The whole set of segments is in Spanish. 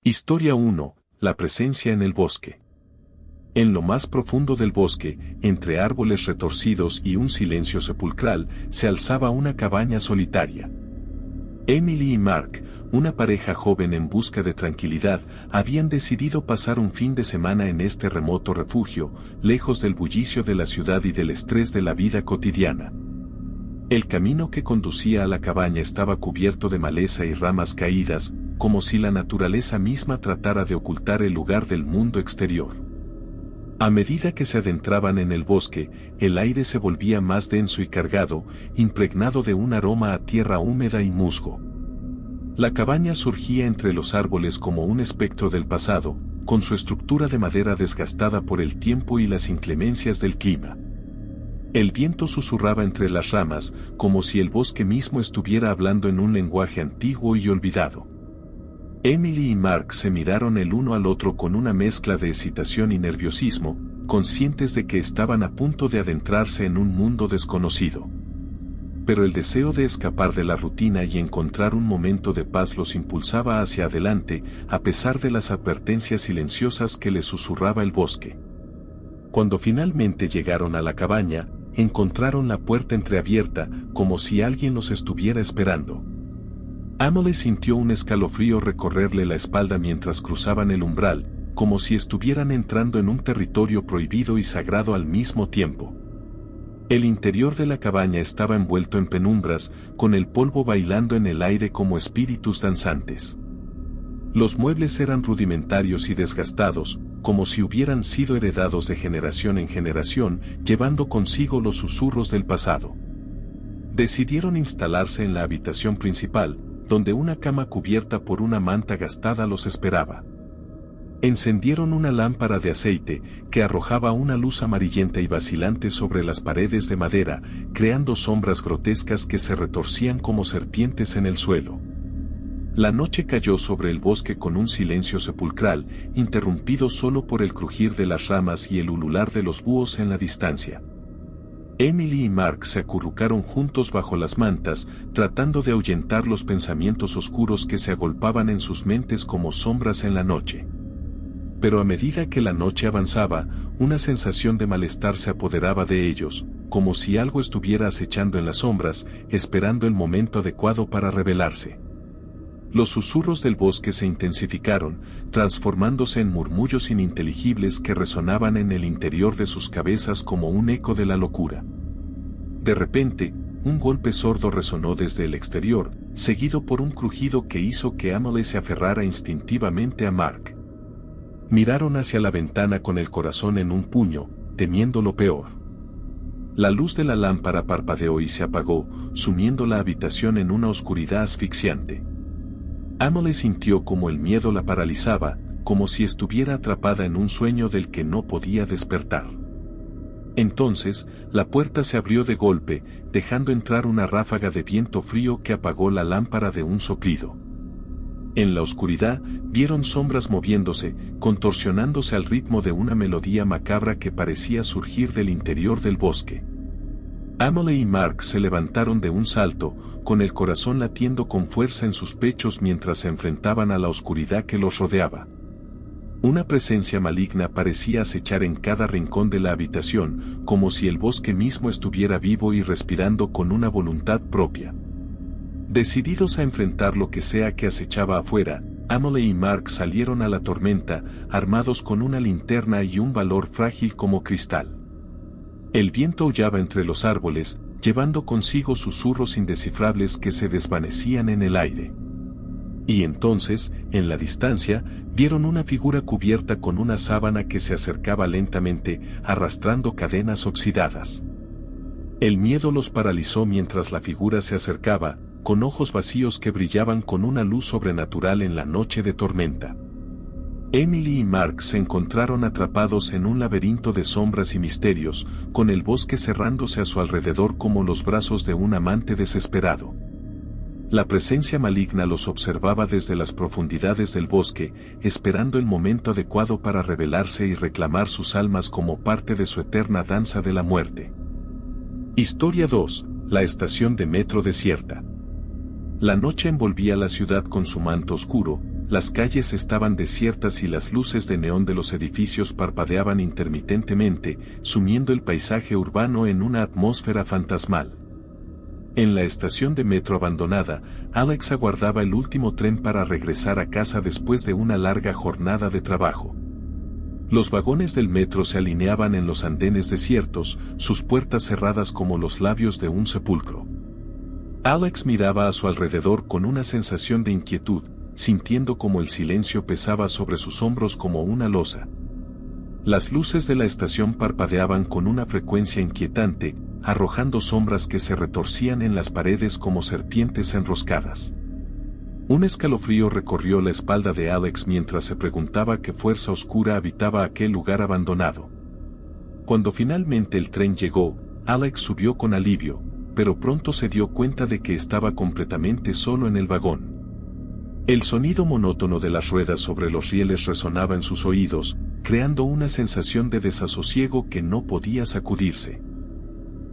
Historia 1. La presencia en el bosque. En lo más profundo del bosque, entre árboles retorcidos y un silencio sepulcral, se alzaba una cabaña solitaria. Emily y Mark, una pareja joven en busca de tranquilidad, habían decidido pasar un fin de semana en este remoto refugio, lejos del bullicio de la ciudad y del estrés de la vida cotidiana. El camino que conducía a la cabaña estaba cubierto de maleza y ramas caídas, como si la naturaleza misma tratara de ocultar el lugar del mundo exterior. A medida que se adentraban en el bosque, el aire se volvía más denso y cargado, impregnado de un aroma a tierra húmeda y musgo. La cabaña surgía entre los árboles como un espectro del pasado, con su estructura de madera desgastada por el tiempo y las inclemencias del clima. El viento susurraba entre las ramas, como si el bosque mismo estuviera hablando en un lenguaje antiguo y olvidado. Emily y Mark se miraron el uno al otro con una mezcla de excitación y nerviosismo, conscientes de que estaban a punto de adentrarse en un mundo desconocido. Pero el deseo de escapar de la rutina y encontrar un momento de paz los impulsaba hacia adelante, a pesar de las advertencias silenciosas que les susurraba el bosque. Cuando finalmente llegaron a la cabaña, encontraron la puerta entreabierta, como si alguien los estuviera esperando. Emily sintió un escalofrío recorrerle la espalda mientras cruzaban el umbral, como si estuvieran entrando en un territorio prohibido y sagrado al mismo tiempo. El interior de la cabaña estaba envuelto en penumbras, con el polvo bailando en el aire como espíritus danzantes. Los muebles eran rudimentarios y desgastados, como si hubieran sido heredados de generación en generación, llevando consigo los susurros del pasado. Decidieron instalarse en la habitación principal, donde una cama cubierta por una manta gastada los esperaba. Encendieron una lámpara de aceite, que arrojaba una luz amarillenta y vacilante sobre las paredes de madera, creando sombras grotescas que se retorcían como serpientes en el suelo. La noche cayó sobre el bosque con un silencio sepulcral, interrumpido solo por el crujir de las ramas y el ulular de los búhos en la distancia. Emily y Mark se acurrucaron juntos bajo las mantas, tratando de ahuyentar los pensamientos oscuros que se agolpaban en sus mentes como sombras en la noche. Pero a medida que la noche avanzaba, una sensación de malestar se apoderaba de ellos, como si algo estuviera acechando en las sombras, esperando el momento adecuado para revelarse. Los susurros del bosque se intensificaron, transformándose en murmullos ininteligibles que resonaban en el interior de sus cabezas como un eco de la locura. De repente, un golpe sordo resonó desde el exterior, seguido por un crujido que hizo que Emily se aferrara instintivamente a Mark. Miraron hacia la ventana con el corazón en un puño, temiendo lo peor. La luz de la lámpara parpadeó y se apagó, sumiendo la habitación en una oscuridad asfixiante. Emily sintió como el miedo la paralizaba, como si estuviera atrapada en un sueño del que no podía despertar. Entonces, la puerta se abrió de golpe, dejando entrar una ráfaga de viento frío que apagó la lámpara de un soplido. En la oscuridad, vieron sombras moviéndose, contorsionándose al ritmo de una melodía macabra que parecía surgir del interior del bosque. Emily y Mark se levantaron de un salto, con el corazón latiendo con fuerza en sus pechos mientras se enfrentaban a la oscuridad que los rodeaba. Una presencia maligna parecía acechar en cada rincón de la habitación, como si el bosque mismo estuviera vivo y respirando con una voluntad propia. Decididos a enfrentar lo que sea que acechaba afuera, Emily y Mark salieron a la tormenta, armados con una linterna y un valor frágil como cristal. El viento aullaba entre los árboles, llevando consigo susurros indescifrables que se desvanecían en el aire. Y entonces, en la distancia, vieron una figura cubierta con una sábana que se acercaba lentamente, arrastrando cadenas oxidadas. El miedo los paralizó mientras la figura se acercaba, con ojos vacíos que brillaban con una luz sobrenatural en la noche de tormenta. Emily y Mark se encontraron atrapados en un laberinto de sombras y misterios, con el bosque cerrándose a su alrededor como los brazos de un amante desesperado. La presencia maligna los observaba desde las profundidades del bosque, esperando el momento adecuado para revelarse y reclamar sus almas como parte de su eterna danza de la muerte. Historia 2. La estación de metro desierta. La noche envolvía la ciudad con su manto oscuro, Las calles estaban desiertas y las luces de neón de los edificios parpadeaban intermitentemente, sumiendo el paisaje urbano en una atmósfera fantasmal. En la estación de metro abandonada, Alex aguardaba el último tren para regresar a casa después de una larga jornada de trabajo. Los vagones del metro se alineaban en los andenes desiertos, sus puertas cerradas como los labios de un sepulcro. Alex miraba a su alrededor con una sensación de inquietud, sintiendo como el silencio pesaba sobre sus hombros como una losa. Las luces de la estación parpadeaban con una frecuencia inquietante, arrojando sombras que se retorcían en las paredes como serpientes enroscadas. Un escalofrío recorrió la espalda de Alex mientras se preguntaba qué fuerza oscura habitaba aquel lugar abandonado. Cuando finalmente el tren llegó, Alex subió con alivio, pero pronto se dio cuenta de que estaba completamente solo en el vagón. El sonido monótono de las ruedas sobre los rieles resonaba en sus oídos, creando una sensación de desasosiego que no podía sacudirse.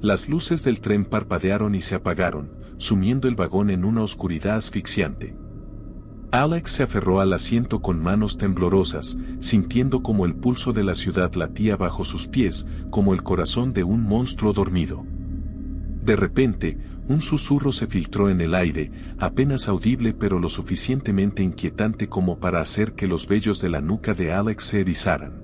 Las luces del tren parpadearon y se apagaron, sumiendo el vagón en una oscuridad asfixiante. Alex se aferró al asiento con manos temblorosas, sintiendo como el pulso de la ciudad latía bajo sus pies, como el corazón de un monstruo dormido. De repente, un susurro se filtró en el aire, apenas audible pero lo suficientemente inquietante como para hacer que los vellos de la nuca de Alex se erizaran.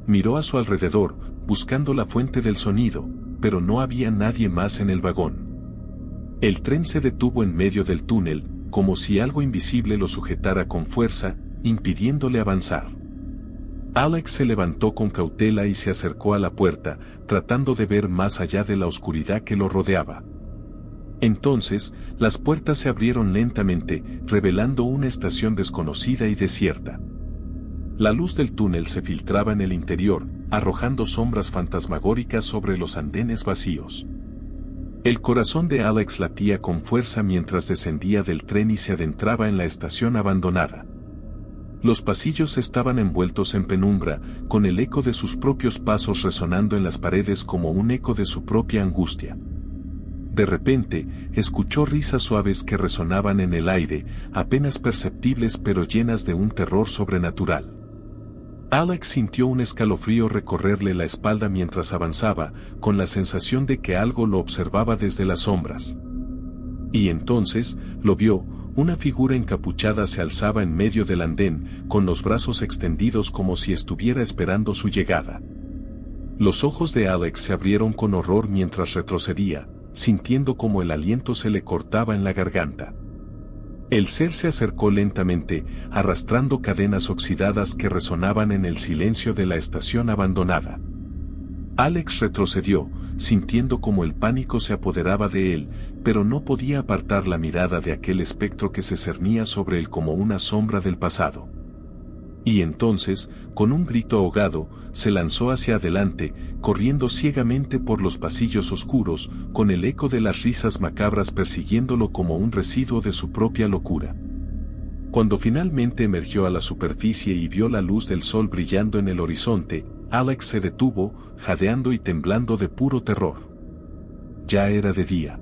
Miró a su alrededor, buscando la fuente del sonido, pero no había nadie más en el vagón. El tren se detuvo en medio del túnel, como si algo invisible lo sujetara con fuerza, impidiéndole avanzar. Alex se levantó con cautela y se acercó a la puerta, tratando de ver más allá de la oscuridad que lo rodeaba. Entonces, las puertas se abrieron lentamente, revelando una estación desconocida y desierta. La luz del túnel se filtraba en el interior, arrojando sombras fantasmagóricas sobre los andenes vacíos. El corazón de Alex latía con fuerza mientras descendía del tren y se adentraba en la estación abandonada. Los pasillos estaban envueltos en penumbra, con el eco de sus propios pasos resonando en las paredes como un eco de su propia angustia. De repente, escuchó risas suaves que resonaban en el aire, apenas perceptibles pero llenas de un terror sobrenatural. Alex sintió un escalofrío recorrerle la espalda mientras avanzaba, con la sensación de que algo lo observaba desde las sombras. Y entonces, lo vio. Una figura encapuchada se alzaba en medio del andén, con los brazos extendidos como si estuviera esperando su llegada. Los ojos de Alex se abrieron con horror mientras retrocedía, sintiendo como el aliento se le cortaba en la garganta. El ser se acercó lentamente, arrastrando cadenas oxidadas que resonaban en el silencio de la estación abandonada. Alex retrocedió, sintiendo como el pánico se apoderaba de él, pero no podía apartar la mirada de aquel espectro que se cernía sobre él como una sombra del pasado. Y entonces, con un grito ahogado, se lanzó hacia adelante, corriendo ciegamente por los pasillos oscuros, con el eco de las risas macabras persiguiéndolo como un residuo de su propia locura. Cuando finalmente emergió a la superficie y vio la luz del sol brillando en el horizonte, Alex se detuvo, jadeando y temblando de puro terror. Ya era de día.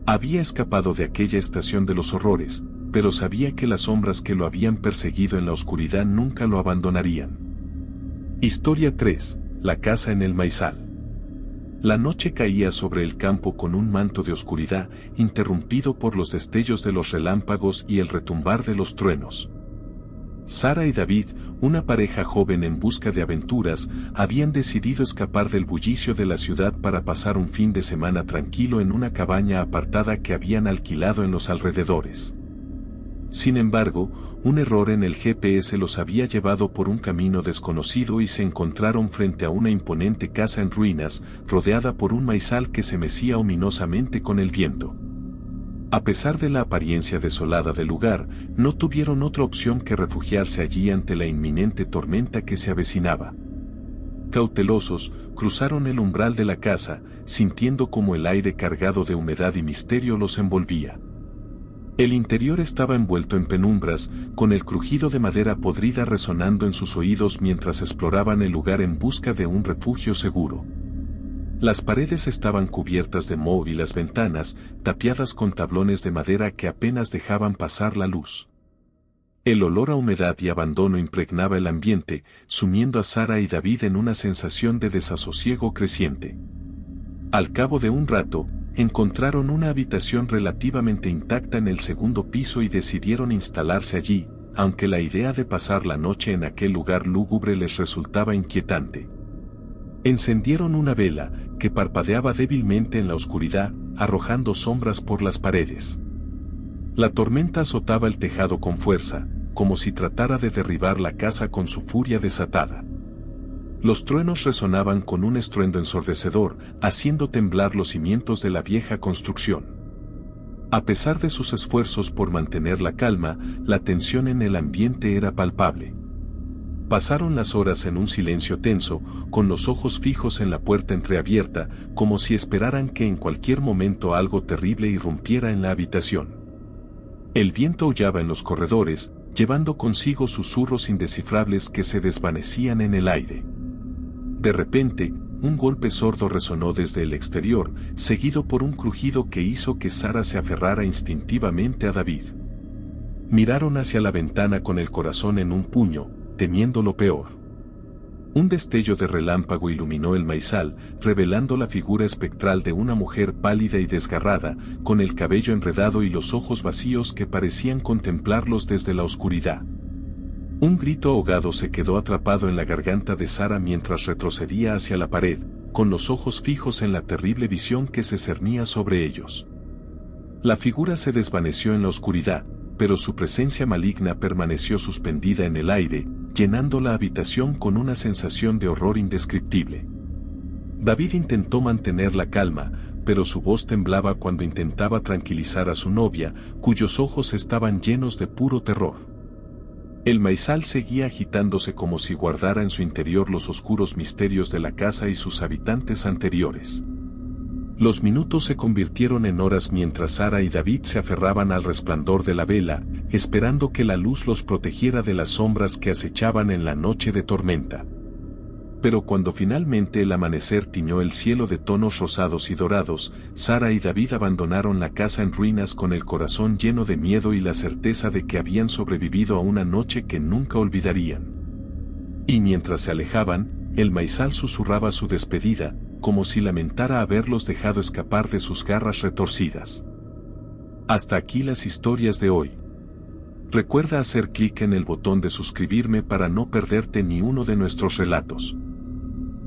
Había escapado de aquella estación de los horrores, pero sabía que las sombras que lo habían perseguido en la oscuridad nunca lo abandonarían. Historia 3. La casa en el maizal. La noche caía sobre el campo con un manto de oscuridad, interrumpido por los destellos de los relámpagos y el retumbar de los truenos. Sara y David, una pareja joven en busca de aventuras, habían decidido escapar del bullicio de la ciudad para pasar un fin de semana tranquilo en una cabaña apartada que habían alquilado en los alrededores. Sin embargo, un error en el GPS los había llevado por un camino desconocido y se encontraron frente a una imponente casa en ruinas, rodeada por un maizal que se mecía ominosamente con el viento. A pesar de la apariencia desolada del lugar, no tuvieron otra opción que refugiarse allí ante la inminente tormenta que se avecinaba. Cautelosos, cruzaron el umbral de la casa, sintiendo como el aire cargado de humedad y misterio los envolvía. El interior estaba envuelto en penumbras, con el crujido de madera podrida resonando en sus oídos mientras exploraban el lugar en busca de un refugio seguro. Las paredes estaban cubiertas de moho y las ventanas, tapiadas con tablones de madera que apenas dejaban pasar la luz. El olor a humedad y abandono impregnaba el ambiente, sumiendo a Sara y David en una sensación de desasosiego creciente. Al cabo de un rato, encontraron una habitación relativamente intacta en el segundo piso y decidieron instalarse allí, aunque la idea de pasar la noche en aquel lugar lúgubre les resultaba inquietante. Encendieron una vela, que parpadeaba débilmente en la oscuridad, arrojando sombras por las paredes. La tormenta azotaba el tejado con fuerza, como si tratara de derribar la casa con su furia desatada. Los truenos resonaban con un estruendo ensordecedor, haciendo temblar los cimientos de la vieja construcción. A pesar de sus esfuerzos por mantener la calma, la tensión en el ambiente era palpable. Pasaron las horas en un silencio tenso, con los ojos fijos en la puerta entreabierta, como si esperaran que en cualquier momento algo terrible irrumpiera en la habitación. El viento aullaba en los corredores, llevando consigo susurros indescifrables que se desvanecían en el aire. De repente, un golpe sordo resonó desde el exterior, seguido por un crujido que hizo que Sara se aferrara instintivamente a David. Miraron hacia la ventana con el corazón en un puño, temiendo lo peor. Un destello de relámpago iluminó el maizal, revelando la figura espectral de una mujer pálida y desgarrada, con el cabello enredado y los ojos vacíos que parecían contemplarlos desde la oscuridad. Un grito ahogado se quedó atrapado en la garganta de Sara mientras retrocedía hacia la pared, con los ojos fijos en la terrible visión que se cernía sobre ellos. La figura se desvaneció en la oscuridad, pero su presencia maligna permaneció suspendida en el aire, llenando la habitación con una sensación de horror indescriptible. David intentó mantener la calma, pero su voz temblaba cuando intentaba tranquilizar a su novia, cuyos ojos estaban llenos de puro terror. El maizal seguía agitándose como si guardara en su interior los oscuros misterios de la casa y sus habitantes anteriores. Los minutos se convirtieron en horas mientras Sara y David se aferraban al resplandor de la vela, esperando que la luz los protegiera de las sombras que acechaban en la noche de tormenta. Pero cuando finalmente el amanecer tiñó el cielo de tonos rosados y dorados, Sara y David abandonaron la casa en ruinas con el corazón lleno de miedo y la certeza de que habían sobrevivido a una noche que nunca olvidarían. Y mientras se alejaban, el maizal susurraba su despedida, como si lamentara haberlos dejado escapar de sus garras retorcidas. Hasta aquí las historias de hoy. Recuerda hacer clic en el botón de suscribirme para no perderte ni uno de nuestros relatos.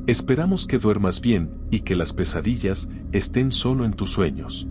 Esperamos que duermas bien y que las pesadillas estén solo en tus sueños.